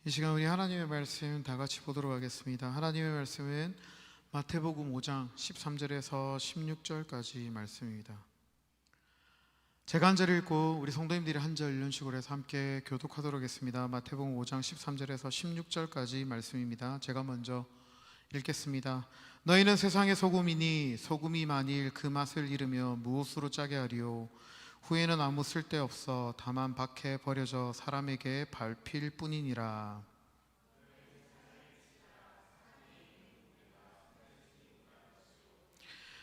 이 시간 우리 하나님의 말씀 다 같이 보도록 하겠습니다. 하나님의 말씀은 마태복음 5장 13절에서 16절까지 말씀입니다. 제가 한 절 읽고 우리 성도님들이 한 절 이런 식으로 해서 함께 교독하도록 하겠습니다. 마태복음 5장 13절에서 16절까지 말씀입니다. 제가 먼저 읽겠습니다. 너희는 세상의 소금이니 소금이 만일 그 맛을 잃으며 무엇으로 짜게 하리요? 후에는 아무 쓸데없어 다만 밖에 버려져 사람에게 밟힐 뿐이니라.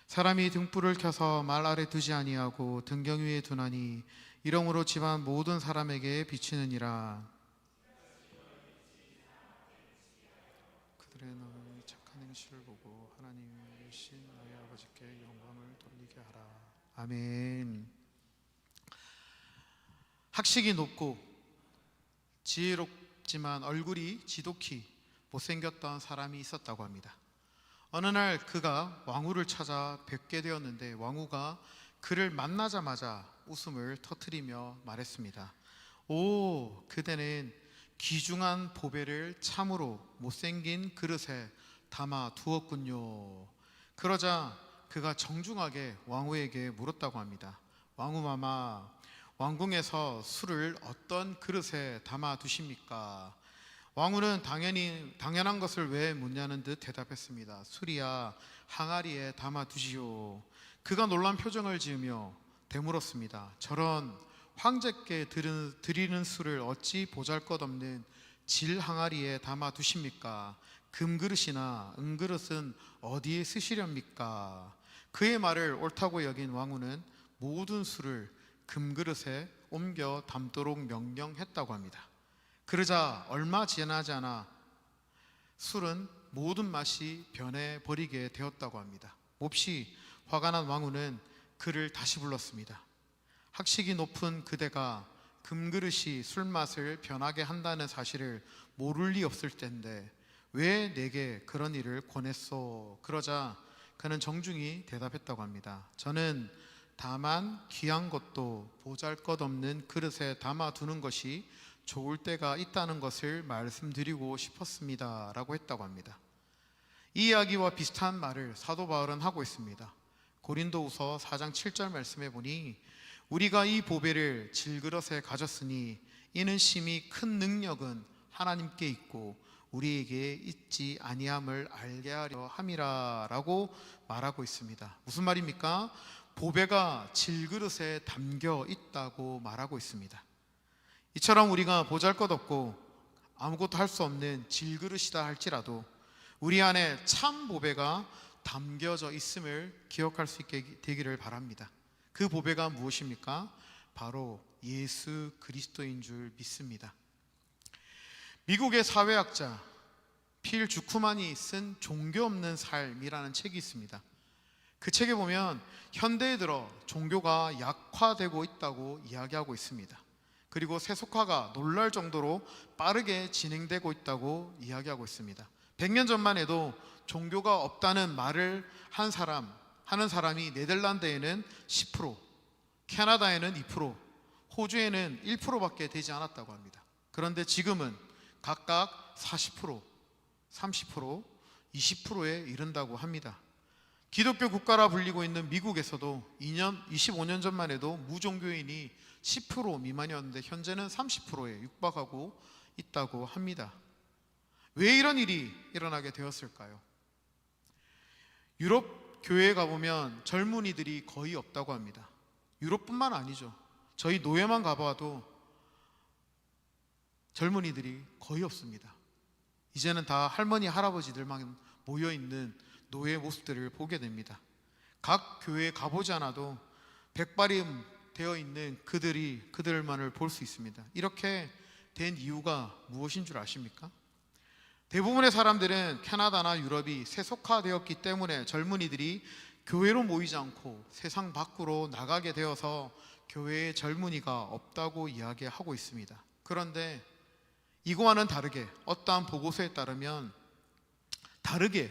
사람이 등불을 켜서 말 아래 두지 아니하고 등경 위에 두나니 이러므로 집안 모든 사람에게 비치느니라. 그들의 너희 착한 행실을 보고 하나님이신 너희 아버지께 영광을 돌리게 하라. 아멘. 학식이 높고 지혜롭지만 얼굴이 지독히 못생겼던 사람이 있었다고 합니다. 어느 날 그가 왕후를 찾아 뵙게 되었는데 왕후가 그를 만나자마자 웃음을 터뜨리며 말했습니다. 오, 그대는 귀중한 보배를 참으로 못생긴 그릇에 담아 두었군요. 그러자 그가 정중하게 왕후에게 물었다고 합니다. 왕후마마, 왕궁에서 술을 어떤 그릇에 담아 두십니까? 왕후는 당연한 것을 왜 묻냐는 듯 대답했습니다. 술이야 항아리에 담아 두시오. 그가 놀란 표정을 지으며 되물었습니다. 저런 황제께 드리는 술을 어찌 보잘것없는 질 항아리에 담아 두십니까? 금그릇이나 은그릇은 어디에 쓰시렵니까? 그의 말을 옳다고 여긴 왕후는 모든 술을 금그릇에 옮겨 담도록 명령했다고 합니다. 그러자 얼마 지나지 않아 술은 모든 맛이 변해버리게 되었다고 합니다. 몹시 화가 난 왕후는 그를 다시 불렀습니다. 학식이 높은 그대가 금그릇이 술맛을 변하게 한다는 사실을 모를 리 없을 텐데 왜 내게 그런 일을 권했소? 그러자 그는 정중히 대답했다고 합니다. 저는 다만 귀한 것도 보잘것없는 그릇에 담아두는 것이 좋을 때가 있다는 것을 말씀드리고 싶었습니다 라고 했다고 합니다. 이 이야기와 비슷한 말을 사도 바울은 하고 있습니다. 고린도후서 4장 7절 말씀해 보니 우리가 이 보배를 질그릇에 가졌으니 이는 심히 큰 능력은 하나님께 있고 우리에게 있지 아니함을 알게 하려 함이라 라고 말하고 있습니다. 무슨 말입니까? 보배가 질그릇에 담겨 있다고 말하고 있습니다. 이처럼 우리가 보잘것없고 아무것도 할 수 없는 질그릇이다 할지라도 우리 안에 참 보배가 담겨져 있음을 기억할 수 있게 되기를 바랍니다. 그 보배가 무엇입니까? 바로 예수 그리스도인 줄 믿습니다. 미국의 사회학자 필 주크만이 쓴 종교 없는 삶이라는 책이 있습니다. 그 책에 보면 현대에 들어 종교가 약화되고 있다고 이야기하고 있습니다. 그리고 세속화가 놀랄 정도로 빠르게 진행되고 있다고 이야기하고 있습니다. 100년 전만 해도 종교가 없다는 말을 하는 사람이 네덜란드에는 10%, 캐나다에는 2%, 호주에는 1%밖에 되지 않았다고 합니다. 그런데 지금은 각각 40%, 30%, 20%에 이른다고 합니다. 기독교 국가라 불리고 있는 미국에서도 25년 전만 해도 무종교인이 10% 미만이었는데 현재는 30%에 육박하고 있다고 합니다. 왜 이런 일이 일어나게 되었을까요? 유럽 교회에 가보면 젊은이들이 거의 없다고 합니다. 유럽뿐만 아니죠. 저희 노예만 가봐도 젊은이들이 거의 없습니다. 이제는 다 할머니 할아버지들만 모여있는 노예 모습들을 보게 됩니다. 각 교회에 가보지 않아도 백발이 되어 있는 그들만을 볼 수 있습니다. 이렇게 된 이유가 무엇인 줄 아십니까? 대부분의 사람들은 캐나다나 유럽이 세속화되었기 때문에 젊은이들이 교회로 모이지 않고 세상 밖으로 나가게 되어서 교회에 젊은이가 없다고 이야기하고 있습니다. 그런데 이거와는 다르게 어떠한 보고서에 따르면 다르게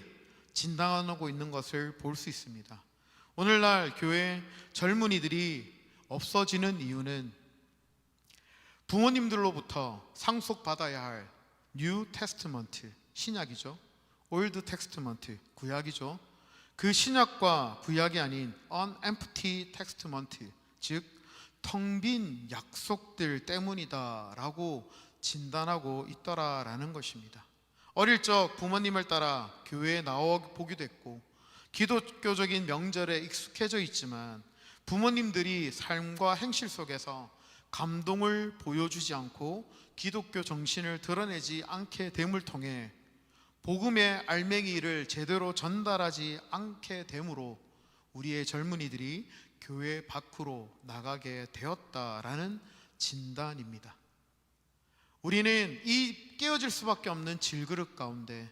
진단하고 있는 것을 볼 수 있습니다. 오늘날 교회 젊은이들이 없어지는 이유는 부모님들로부터 상속받아야 할 뉴 테스트먼트, 신약이죠. 올드 테스트먼트, 구약이죠. 그 신약과 구약이 아닌 an empty testament, 즉 텅 빈 약속들 때문이다 라고 진단하고 있더라라는 것입니다. 어릴 적 부모님을 따라 교회에 나와 보기도 했고 기독교적인 명절에 익숙해져 있지만 부모님들이 삶과 행실 속에서 감동을 보여주지 않고 기독교 정신을 드러내지 않게 됨을 통해 복음의 알맹이를 제대로 전달하지 않게 되므로 우리의 젊은이들이 교회 밖으로 나가게 되었다라는 진단입니다. 우리는 이 깨어질 수밖에 없는 질그릇 가운데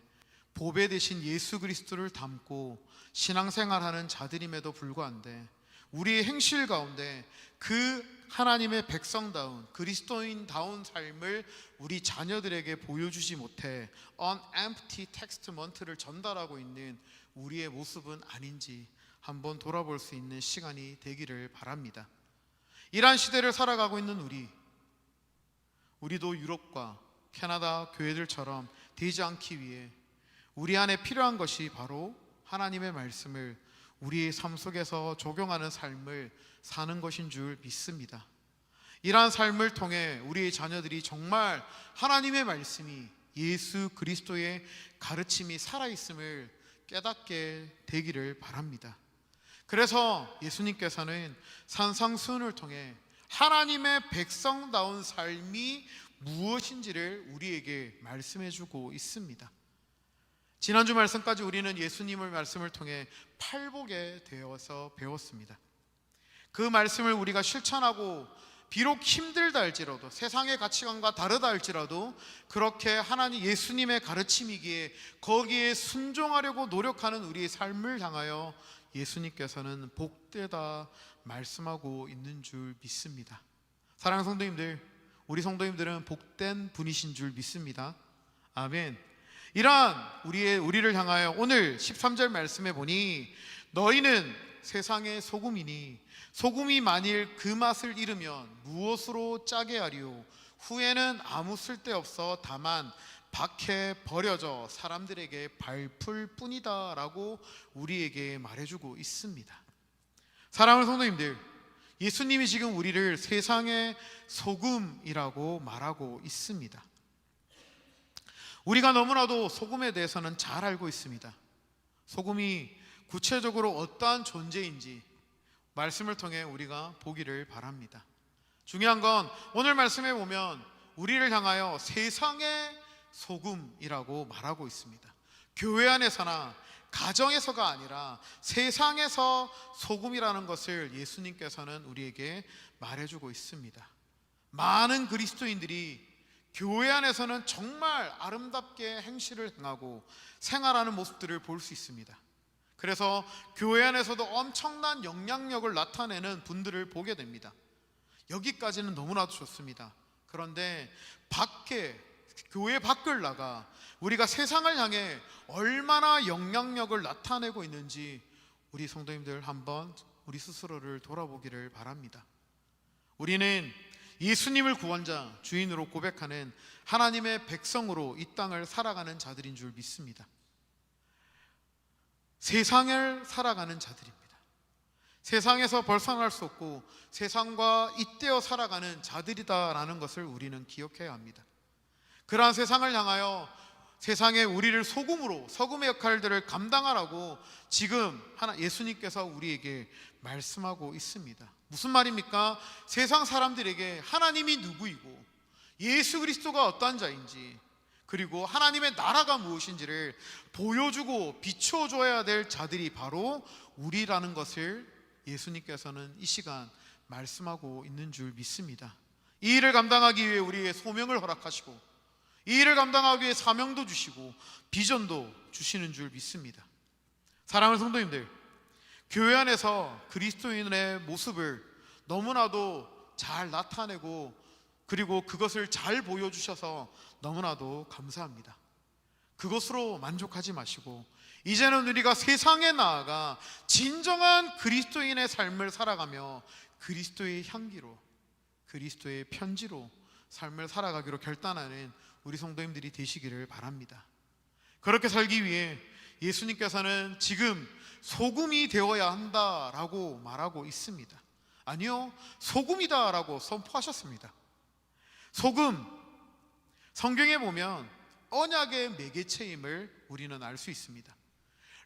보배 대신 예수 그리스도를 담고 신앙생활하는 자들임에도 불구한데 우리의 행실 가운데 그 하나님의 백성다운 그리스도인다운 삶을 우리 자녀들에게 보여주지 못해 an empty testament를 전달하고 있는 우리의 모습은 아닌지 한번 돌아볼 수 있는 시간이 되기를 바랍니다. 이러한 시대를 살아가고 있는 우리도 유럽과 캐나다 교회들처럼 되지 않기 위해 우리 안에 필요한 것이 바로 하나님의 말씀을 우리의 삶 속에서 적용하는 삶을 사는 것인 줄 믿습니다. 이러한 삶을 통해 우리의 자녀들이 정말 하나님의 말씀이 예수 그리스도의 가르침이 살아있음을 깨닫게 되기를 바랍니다. 그래서 예수님께서는 산상수훈을 통해 하나님의 백성다운 삶이 무엇인지를 우리에게 말씀해주고 있습니다. 지난주 말씀까지 우리는 예수님의 말씀을 통해 팔복에 되어서 배웠습니다. 그 말씀을 우리가 실천하고 비록 힘들다 할지라도 세상의 가치관과 다르다 할지라도 그렇게 하나님 예수님의 가르침이기에 거기에 순종하려고 노력하는 우리의 삶을 향하여 예수님께서는 복되다 말씀하고 있는 줄 믿습니다. 사랑하는 성도님들, 우리 성도님들은 복된 분이신 줄 믿습니다. 아멘. 이러한 우리를 향하여 오늘 13절 말씀에 보니 너희는 세상의 소금이니 소금이 만일 그 맛을 잃으면 무엇으로 짜게 하리요 후에는 아무 쓸데없어 다만 밖에 버려져 사람들에게 밟힐 뿐이다 라고 우리에게 말해주고 있습니다. 사랑하는 성도님들, 예수님이 지금 우리를 세상의 소금이라고 말하고 있습니다. 우리가 너무나도 소금에 대해서는 잘 알고 있습니다. 소금이 구체적으로 어떠한 존재인지 말씀을 통해 우리가 보기를 바랍니다. 중요한 건 오늘 말씀에 보면 우리를 향하여 세상의 소금이라고 말하고 있습니다. 교회 안에서나 가정에서가 아니라 세상에서 소금이라는 것을 예수님께서는 우리에게 말해주고 있습니다. 많은 그리스도인들이 교회 안에서는 정말 아름답게 행실을 행하고 생활하는 모습들을 볼 수 있습니다. 그래서 교회 안에서도 엄청난 영향력을 나타내는 분들을 보게 됩니다. 여기까지는 너무나도 좋습니다. 그런데 교회 밖을 나가 우리가 세상을 향해 얼마나 영향력을 나타내고 있는지 우리 성도님들 한번 우리 스스로를 돌아보기를 바랍니다. 우리는 예수님을 구원자, 주인으로 고백하는 하나님의 백성으로 이 땅을 살아가는 자들인 줄 믿습니다. 세상을 살아가는 자들입니다. 세상에서 벗어날 수 없고 세상과 잇대어 살아가는 자들이다라는 것을 우리는 기억해야 합니다. 그러한 세상을 향하여 세상에 우리를 소금으로 소금의 역할들을 감당하라고 지금 예수님께서 우리에게 말씀하고 있습니다. 무슨 말입니까? 세상 사람들에게 하나님이 누구이고 예수 그리스도가 어떠한 자인지 그리고 하나님의 나라가 무엇인지를 보여주고 비춰줘야 될 자들이 바로 우리라는 것을 예수님께서는 이 시간 말씀하고 있는 줄 믿습니다. 이 일을 감당하기 위해 우리의 소명을 허락하시고 이 일을 감당하기 위해 사명도 주시고 비전도 주시는 줄 믿습니다. 사랑하는 성도님들, 교회 안에서 그리스도인의 모습을 너무나도 잘 나타내고 그리고 그것을 잘 보여주셔서 너무나도 감사합니다. 그것으로 만족하지 마시고 이제는 우리가 세상에 나아가 진정한 그리스도인의 삶을 살아가며 그리스도의 향기로 그리스도의 편지로 삶을 살아가기로 결단하는 우리 성도님들이 되시기를 바랍니다. 그렇게 살기 위해 예수님께서는 지금 소금이 되어야 한다라고 말하고 있습니다. 아니요, 소금이다라고 선포하셨습니다. 소금, 성경에 보면 언약의 매개체임을 우리는 알 수 있습니다.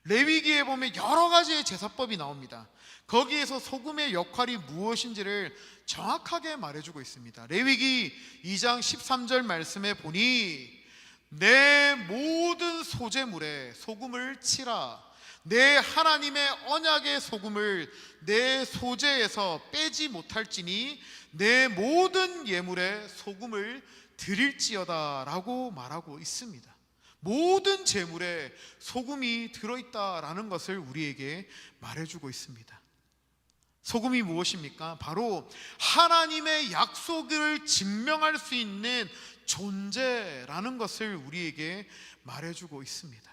레위기에 보면 여러 가지의 제사법이 나옵니다. 거기에서 소금의 역할이 무엇인지를 정확하게 말해주고 있습니다. 레위기 2장 13절 말씀에 보니 내 모든 소재물에 소금을 치라. 내 하나님의 언약의 소금을 내 소재에서 빼지 못할지니 내 모든 예물에 소금을 드릴지어다 라고 말하고 있습니다. 모든 제물에 소금이 들어있다라는 것을 우리에게 말해주고 있습니다. 소금이 무엇입니까? 바로 하나님의 약속을 증명할 수 있는 존재라는 것을 우리에게 말해주고 있습니다.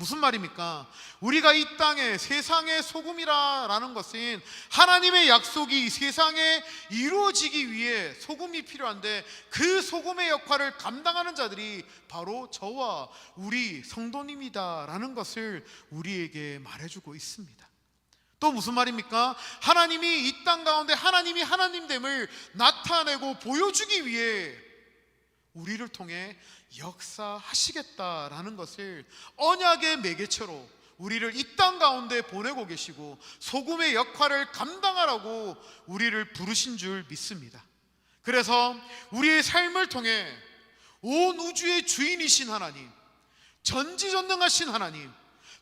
무슨 말입니까? 우리가 이 땅에 세상의 소금이라는 것은 하나님의 약속이 세상에 이루어지기 위해 소금이 필요한데 그 소금의 역할을 감당하는 자들이 바로 저와 우리 성도님이다라는 것을 우리에게 말해주고 있습니다. 또 무슨 말입니까? 하나님이 이 땅 가운데 하나님이 하나님됨을 나타내고 보여주기 위해 우리를 통해 역사하시겠다라는 것을 언약의 매개체로 우리를 이 땅 가운데 보내고 계시고 소금의 역할을 감당하라고 우리를 부르신 줄 믿습니다. 그래서 우리의 삶을 통해 온 우주의 주인이신 하나님, 전지전능하신 하나님,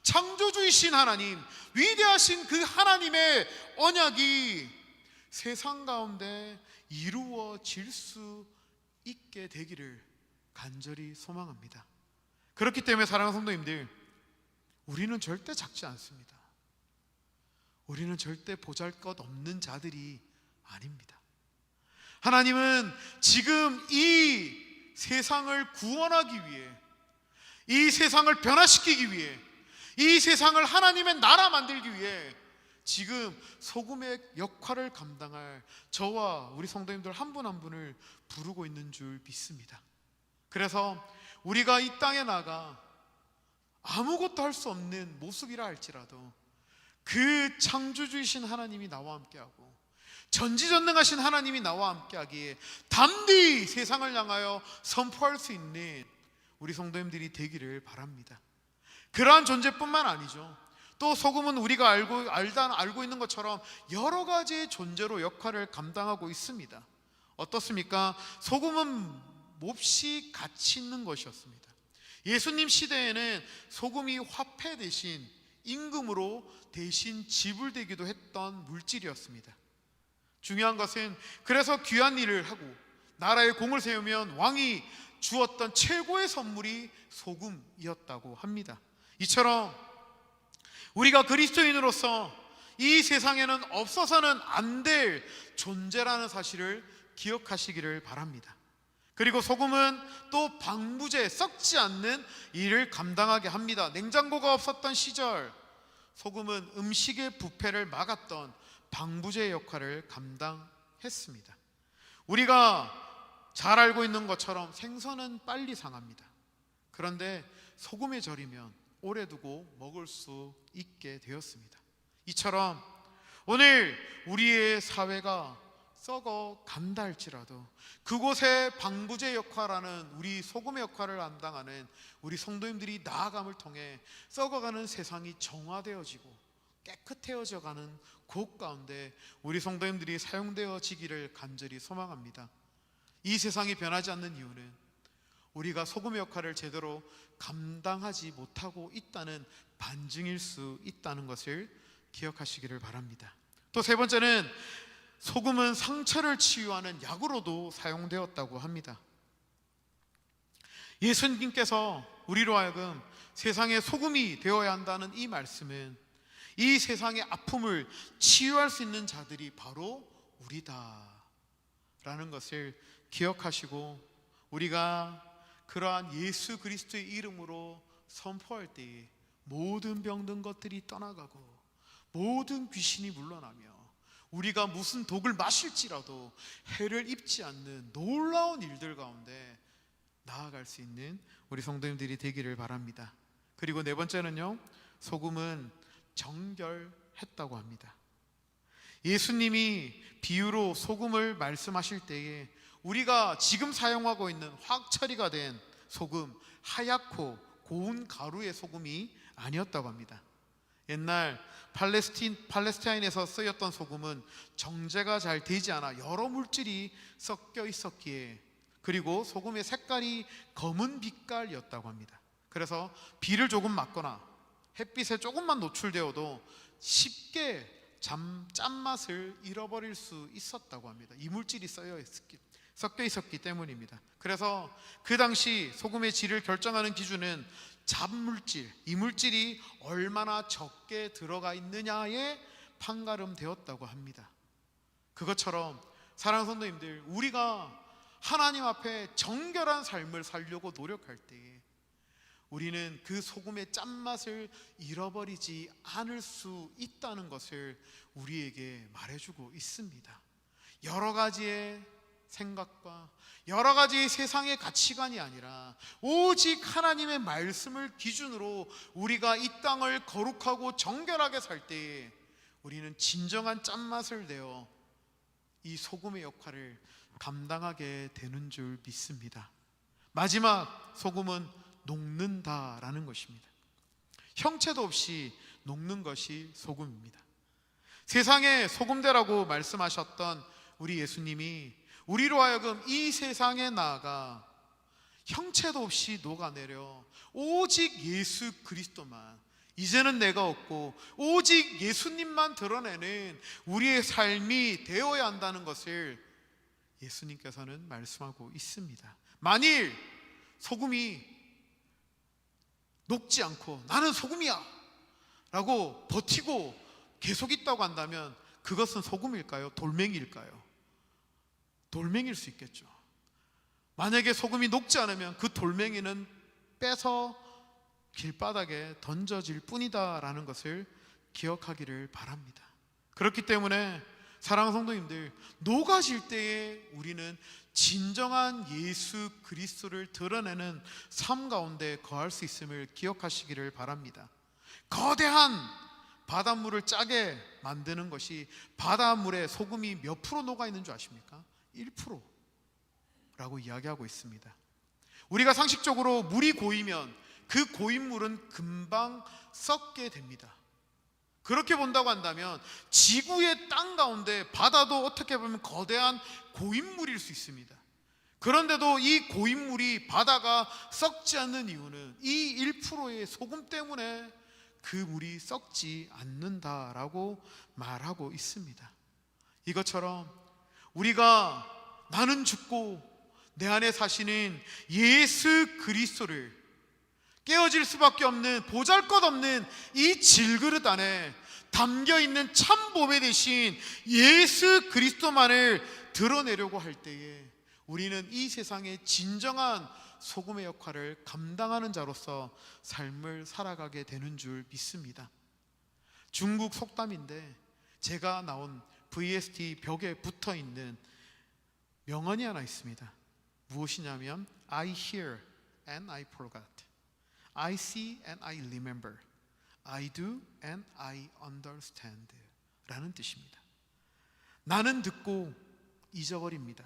창조주이신 하나님, 위대하신 그 하나님의 언약이 세상 가운데 이루어질 수 있게 되기를 간절히 소망합니다. 그렇기 때문에 사랑하는 성도님들, 우리는 절대 작지 않습니다. 우리는 절대 보잘것없는 자들이 아닙니다. 하나님은 지금 이 세상을 구원하기 위해, 이 세상을 변화시키기 위해, 이 세상을 하나님의 나라 만들기 위해 지금 소금의 역할을 감당할 저와 우리 성도님들 한 분 한 분을 부르고 있는 줄 믿습니다. 그래서 우리가 이 땅에 나가 아무것도 할 수 없는 모습이라 할지라도 그 창조주이신 하나님이 나와 함께하고 전지전능하신 하나님이 나와 함께하기에 담대히 세상을 향하여 선포할 수 있는 우리 성도님들이 되기를 바랍니다. 그러한 존재뿐만 아니죠. 또 소금은 우리가 알고 있는 것처럼 여러 가지의 존재로 역할을 감당하고 있습니다. 어떻습니까? 소금은 몹시 가치 있는 것이었습니다. 예수님 시대에는 소금이 화폐 대신 임금으로 대신 지불되기도 했던 물질이었습니다. 중요한 것은 그래서 귀한 일을 하고 나라에 공을 세우면 왕이 주었던 최고의 선물이 소금이었다고 합니다. 이처럼 우리가 그리스도인으로서 이 세상에는 없어서는 안 될 존재라는 사실을 기억하시기를 바랍니다. 그리고 소금은 또 방부제, 썩지 않는 일을 감당하게 합니다. 냉장고가 없었던 시절 소금은 음식의 부패를 막았던 방부제 역할을 감당했습니다. 우리가 잘 알고 있는 것처럼 생선은 빨리 상합니다. 그런데 소금에 절이면 오래 두고 먹을 수 있게 되었습니다. 이처럼 오늘 우리의 사회가 썩어 간다 할지라도 그곳에 방부제 역할하는 우리 소금의 역할을 감당하는 우리 성도님들이 나아감을 통해 썩어가는 세상이 정화되어지고 깨끗해져가는 곳 가운데 우리 성도님들이 사용되어지기를 간절히 소망합니다. 이 세상이 변하지 않는 이유는 우리가 소금의 역할을 제대로 감당하지 못하고 있다는 반증일 수 있다는 것을 기억하시기를 바랍니다. 또 세 번째는 소금은 상처를 치유하는 약으로도 사용되었다고 합니다. 예수님께서 우리로 하여금 세상의 소금이 되어야 한다는 이 말씀은 이 세상의 아픔을 치유할 수 있는 자들이 바로 우리다 라는 것을 기억하시고 우리가 그러한 예수 그리스도의 이름으로 선포할 때에 모든 병든 것들이 떠나가고 모든 귀신이 물러나며 우리가 무슨 독을 마실지라도 해를 입지 않는 놀라운 일들 가운데 나아갈 수 있는 우리 성도님들이 되기를 바랍니다. 그리고 네 번째는요, 소금은 정결했다고 합니다. 예수님이 비유로 소금을 말씀하실 때에 우리가 지금 사용하고 있는 화학 처리가 된 소금, 하얗고 고운 가루의 소금이 아니었다고 합니다. 옛날 팔레스타인에서 쓰였던 소금은 정제가 잘 되지 않아 여러 물질이 섞여 있었기에, 그리고 소금의 색깔이 검은 빛깔이었다고 합니다. 그래서 비를 조금 맞거나 햇빛에 조금만 노출되어도 쉽게 짠맛을 잃어버릴 수 있었다고 합니다. 이 물질이 섞여 있었기 때문입니다. 그래서 그 당시 소금의 질을 결정하는 기준은 잡물질, 이 물질이 얼마나 적게 들어가 있느냐에 판가름되었다고 합니다. 그것처럼 사랑하는 성도님들, 우리가 하나님 앞에 정결한 삶을 살려고 노력할 때에 우리는 그 소금의 짠맛을 잃어버리지 않을 수 있다는 것을 우리에게 말해주고 있습니다. 여러 가지의 생각과 여러 가지 세상의 가치관이 아니라 오직 하나님의 말씀을 기준으로 우리가 이 땅을 거룩하고 정결하게 살 때에 우리는 진정한 짠맛을 내어 이 소금의 역할을 감당하게 되는 줄 믿습니다. 마지막, 소금은 녹는다라는 것입니다. 형체도 없이 녹는 것이 소금입니다. 세상의 소금대라고 말씀하셨던 우리 예수님이 우리로 하여금 이 세상에 나아가 형체도 없이 녹아내려 오직 예수 그리스도만, 이제는 내가 없고 오직 예수님만 드러내는 우리의 삶이 되어야 한다는 것을 예수님께서는 말씀하고 있습니다. 만일 소금이 녹지 않고 나는 소금이야 라고 버티고 계속 있다고 한다면 그것은 소금일까요? 돌멩이일까요? 돌멩이일 수 있겠죠. 만약에 소금이 녹지 않으면 그 돌멩이는 빼서 길바닥에 던져질 뿐이다 라는 것을 기억하기를 바랍니다. 그렇기 때문에 사랑하는 성도님들, 녹아질 때에 우리는 진정한 예수 그리스도를 드러내는 삶 가운데 거할 수 있음을 기억하시기를 바랍니다. 거대한 바닷물을 짜게 만드는 것이, 바닷물에 소금이 몇 프로 녹아 있는 줄 아십니까? 1%라고 이야기하고 있습니다. 우리가 상식적으로 물이 고이면 그 고인 물은 금방 썩게 됩니다. 그렇게 본다고 한다면 지구의 땅 가운데 바다도 어떻게 보면 거대한 고인물일 수 있습니다. 그런데도 이 고인물이, 바다가 썩지 않는 이유는 이 1%의 소금 때문에 그 물이 썩지 않는다라고 말하고 있습니다. 이것처럼 우리가 나는 죽고 내 안에 사시는 예수 그리스도를, 깨어질 수밖에 없는 보잘것없는 이 질그릇 안에 담겨있는 참 보배 대신 예수 그리스도만을 드러내려고 할 때에 우리는 이 세상의 진정한 소금의 역할을 감당하는 자로서 삶을 살아가게 되는 줄 믿습니다. 중국 속담인데 제가 나온 VST 벽에 붙어있는 명언이 하나 있습니다. 무엇이냐면 I hear and I forgot, I see and I remember, I do and I understand 라는 뜻입니다. 나는 듣고 잊어버립니다.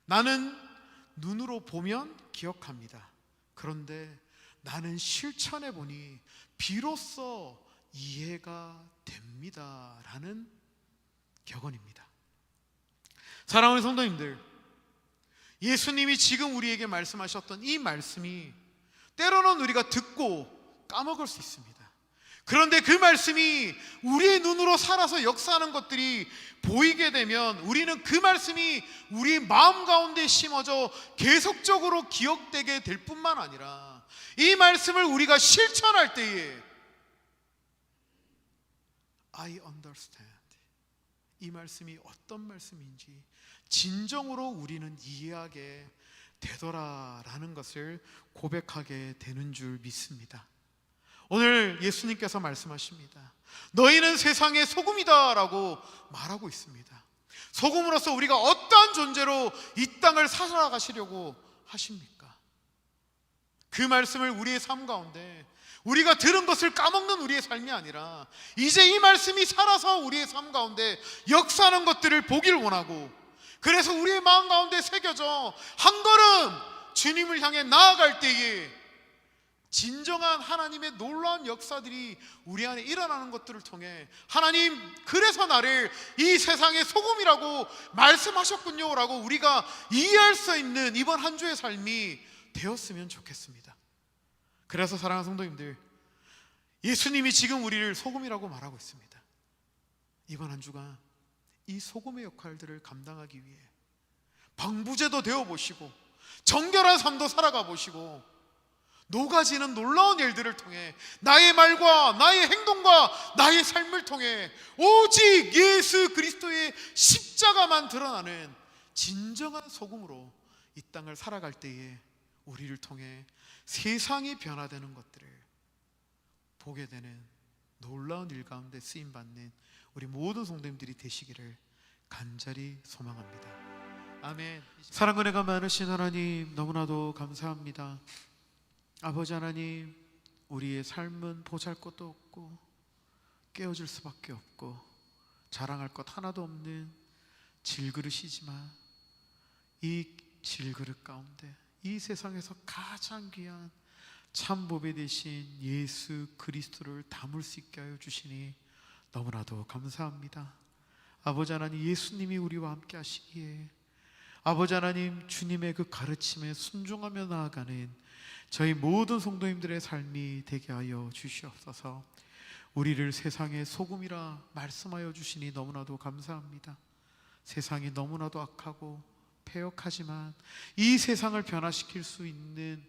나는 눈으로 보면 기억합니다. 그런데 나는 실천해 보니 비로소 이해가 됩니다 라는 격언입니다. 사랑하는 성도님들, 예수님이 지금 우리에게 말씀하셨던 이 말씀이 때로는 우리가 듣고 까먹을 수 있습니다. 그런데 그 말씀이 우리의 눈으로 살아서 역사하는 것들이 보이게 되면 우리는 그 말씀이 우리 마음 가운데 심어져 계속적으로 기억되게 될 뿐만 아니라 이 말씀을 우리가 실천할 때에 I understand, 이 말씀이 어떤 말씀인지 진정으로 우리는 이해하게 되더라라는 것을 고백하게 되는 줄 믿습니다. 오늘 예수님께서 말씀하십니다. 너희는 세상의 소금이다 라고 말하고 있습니다. 소금으로서 우리가 어떠한 존재로 이 땅을 살아가시려고 하십니까? 그 말씀을 우리의 삶 가운데 우리가 들은 것을 까먹는 우리의 삶이 아니라 이제 이 말씀이 살아서 우리의 삶 가운데 역사하는 것들을 보길 원하고, 그래서 우리의 마음 가운데 새겨져 한 걸음 주님을 향해 나아갈 때에 진정한 하나님의 놀라운 역사들이 우리 안에 일어나는 것들을 통해 하나님, 그래서 나를 이 세상의 소금이라고 말씀하셨군요 라고 우리가 이해할 수 있는 이번 한 주의 삶이 되었으면 좋겠습니다. 그래서 사랑하는 성도님들, 예수님이 지금 우리를 소금이라고 말하고 있습니다. 이번 한 주간 이 소금의 역할들을 감당하기 위해 방부제도 되어보시고 정결한 삶도 살아가 보시고 녹아지는 놀라운 일들을 통해 나의 말과 나의 행동과 나의 삶을 통해 오직 예수 그리스도의 십자가만 드러나는 진정한 소금으로 이 땅을 살아갈 때에 우리를 통해 세상이 변화되는 것들을 보게 되는 놀라운 일 가운데 쓰임받는 우리 모든 성도님들이 되시기를 간절히 소망합니다. 아멘. 사랑 은혜가 많으신 하나님, 너무나도 감사합니다. 아버지 하나님, 우리의 삶은 보잘것도 없고 깨어질 수밖에 없고 자랑할 것 하나도 없는 질그릇이지만 이 질그릇 가운데 이 세상에서 가장 귀한 참보배 되신 예수 그리스도를 담을 수 있게 하여 주시니 너무나도 감사합니다. 아버지 하나님, 예수님이 우리와 함께 하시기에 아버지 하나님, 주님의 그 가르침에 순종하며 나아가는 저희 모든 성도님들의 삶이 되게 하여 주시옵소서. 우리를 세상의 소금이라 말씀하여 주시니 너무나도 감사합니다. 세상이 너무나도 악하고 패역하지만 이 세상을 변화시킬 수 있는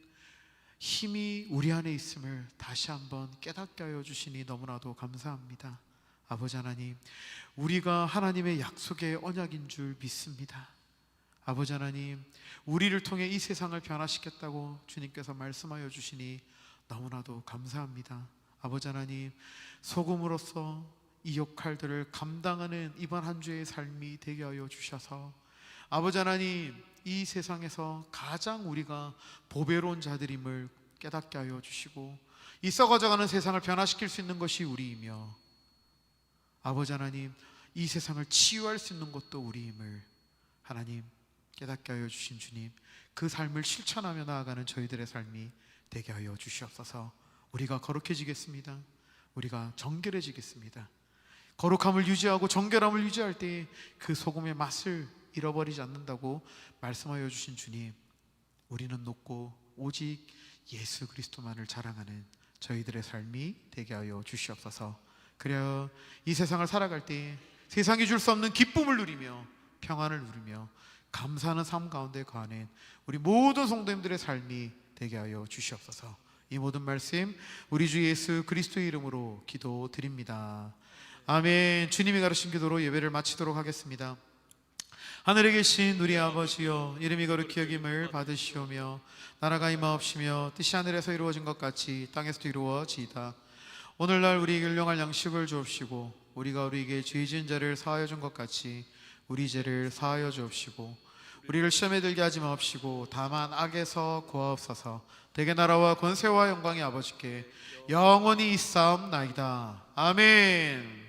힘이 우리 안에 있음을 다시 한번 깨닫게 하여 주시니 너무나도 감사합니다. 아버지 하나님, 우리가 하나님의 약속의 언약인 줄 믿습니다. 아버지 하나님, 우리를 통해 이 세상을 변화시켰다고 주님께서 말씀하여 주시니 너무나도 감사합니다. 아버지 하나님, 소금으로서 이 역할들을 감당하는 이번 한 주의 삶이 되게 하여 주셔서 아버지 하나님, 이 세상에서 가장 우리가 보배로운 자들임을 깨닫게 하여 주시고 이 썩어져가는 세상을 변화시킬 수 있는 것이 우리이며 아버지 하나님, 이 세상을 치유할 수 있는 것도 우리임을 하나님 깨닫게 하여 주신 주님, 그 삶을 실천하며 나아가는 저희들의 삶이 되게 하여 주시옵소서. 우리가 거룩해지겠습니다. 우리가 정결해지겠습니다. 거룩함을 유지하고 정결함을 유지할 때 그 소금의 맛을 잃어버리지 않는다고 말씀하여 주신 주님, 우리는 높고 오직 예수 그리스도만을 자랑하는 저희들의 삶이 되게 하여 주시옵소서. 그래야 이 세상을 살아갈 때 세상이 줄 수 없는 기쁨을 누리며 평안을 누리며 감사하는 삶 가운데 거하는 우리 모든 성도님들의 삶이 되게 하여 주시옵소서. 이 모든 말씀 우리 주 예수 그리스도의 이름으로 기도드립니다. 아멘. 주님이 가르친 기도로 예배를 마치도록 하겠습니다. 하늘에 계신 우리 아버지여, 이름이 거룩히 여김을 받으시오며 나라가 임하옵시며 뜻이 하늘에서 이루어진 것 같이 땅에서도 이루어지이다. 오늘날 우리에게 일용할 양식을 주옵시고 우리가 우리에게 죄 지은 자를 사하여 준 것 같이 우리 죄를 사하여 주옵시고 우리를 시험에 들게 하지 마옵시고 다만 악에서 구하옵소서. 대개 나라와 권세와 영광이 아버지께 영원히 있사옵나이다. 아멘.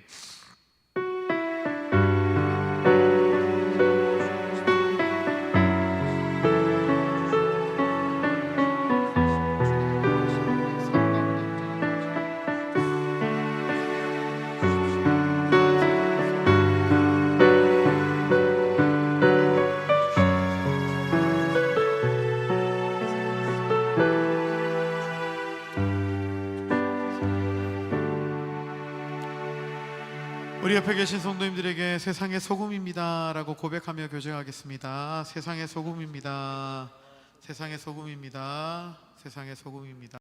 우리 옆에 계신 성도님들에게 세상의 소금입니다 라고 고백하며 교제하겠습니다. 세상의 소금입니다. 세상의 소금입니다. 세상의 소금입니다.